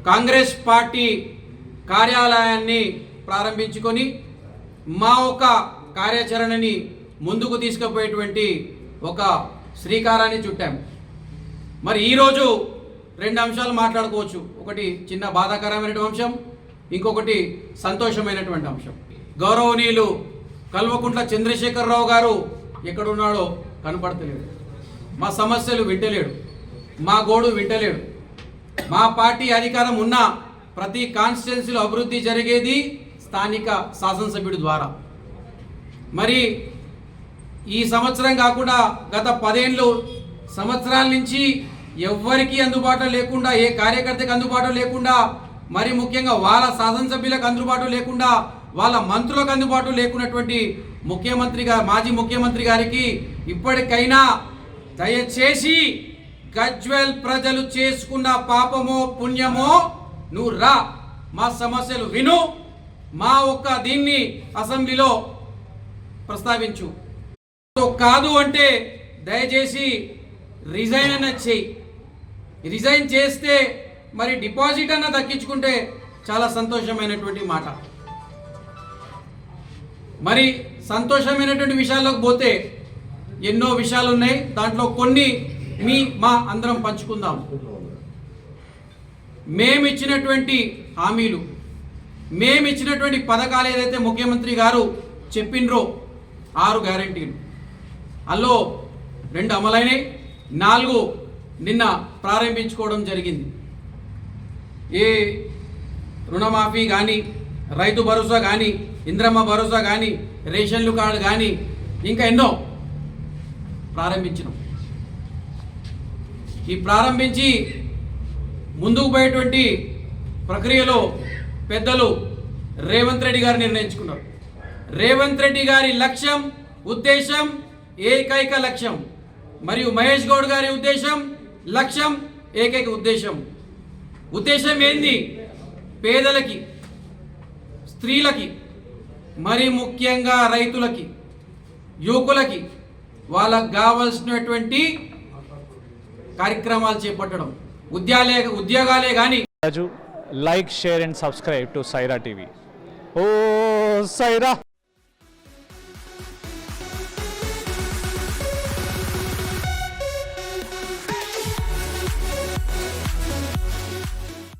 Congress party కార్యాలయాన్ని ప్రారంభించుకొని మా ఒక కార్యాచరణని ముందుకు తీసుకుపోయేటువంటి ఒక శ్రీకారాన్ని చుట్టాం. మరి ఈరోజు రెండు అంశాలు మాట్లాడుకోవచ్చు. ఒకటి చిన్న బాధాకరమైనటువంటి అంశం, ఇంకొకటి సంతోషమైనటువంటి అంశం. గౌరవనీయులు కల్వకుంట్ల చంద్రశేఖరరావు గారు ఎక్కడున్నాడో కనపడతలేడు. మా సమస్యలు వింటలేడు, మా గోడు వింటలేడు. మా పార్టీ అధికారం ఉన్న ప్రతి కాన్స్టిట్యున్సీలో అభివృద్ధి జరిగేది స్థానిక శాసనసభ్యుడి ద్వారా. మరి ఈ సంవత్సరం కాకుండా గత 10 సంవత్సరాల నుంచి ఎవ్వరికి అందుబాటులో లేకుండా, ఏ కార్యకర్తకి అందుబాటులో లేకుండా, మరి ముఖ్యంగా వాళ్ళ శాసనసభ్యులకు అందుబాటులో లేకుండా, వాళ్ళ మంత్రులకు అందుబాటులో లేకున్నటువంటి మాజీ ముఖ్యమంత్రి గారికి ఇప్పటికైనా దయచేసి గజ్వేల్ ప్రజలు చేసుకున్న పాపమో పుణ్యమో నువ్వు రా, మా సమస్యలు విను, మా ఒక్క దీన్ని అసెంబ్లీలో ప్రస్తావించు. కాదు అంటే దయచేసి రిజైన్ అన్న చేయి. రిజైన్ చేస్తే మరి డిపాజిట్ అన్న దక్కించుకుంటే చాలా సంతోషమైనటువంటి మాట. మరి సంతోషమైనటువంటి విషయాల్లోకి పోతే ఎన్నో విషయాలు ఉన్నాయి. దాంట్లో కొన్ని మా అందరం పంచుకుందాం. మేమిచ్చినటువంటి హామీలు, మేమిచ్చినటువంటి పథకాలు ఏదైతే ముఖ్యమంత్రి గారు చెప్పినరో 6 గ్యారంటీలు, అందులో 2 అమలైనవి, 4 నిన్న ప్రారంభించుకోవడం జరిగింది. ఏ రుణమాఫీ కానీ, రైతు భరోసా కానీ, ఇంద్రమ్మ భరోసా కానీ, రేషన్లు కార్డు కానీ, ఇంకా ఎన్నో ప్రారంభించినాం. ఈ ప్రారంభించి ముందుకు పోయేటువంటి ప్రక్రియలో పెద్దలు రేవంత్ రెడ్డి గారు నిర్ణయించుకున్నారు. రేవంత్ రెడ్డి గారి లక్ష్యం, ఉద్దేశం, ఏకైక లక్ష్యం, మరియు మహేష్ గౌడ్ గారి ఉద్దేశం, లక్ష్యం, ఏకైక ఉద్దేశం ఏంది? పేదలకి, స్త్రీలకి, మరి ముఖ్యంగా రైతులకి, యువకులకి వాళ్ళకు కావాల్సినటువంటి కార్యక్రమాలు చేపట్టడం, ఉద్యోగాలే కానీ. Like, share and subscribe to Saira TV. ఓ సైరా.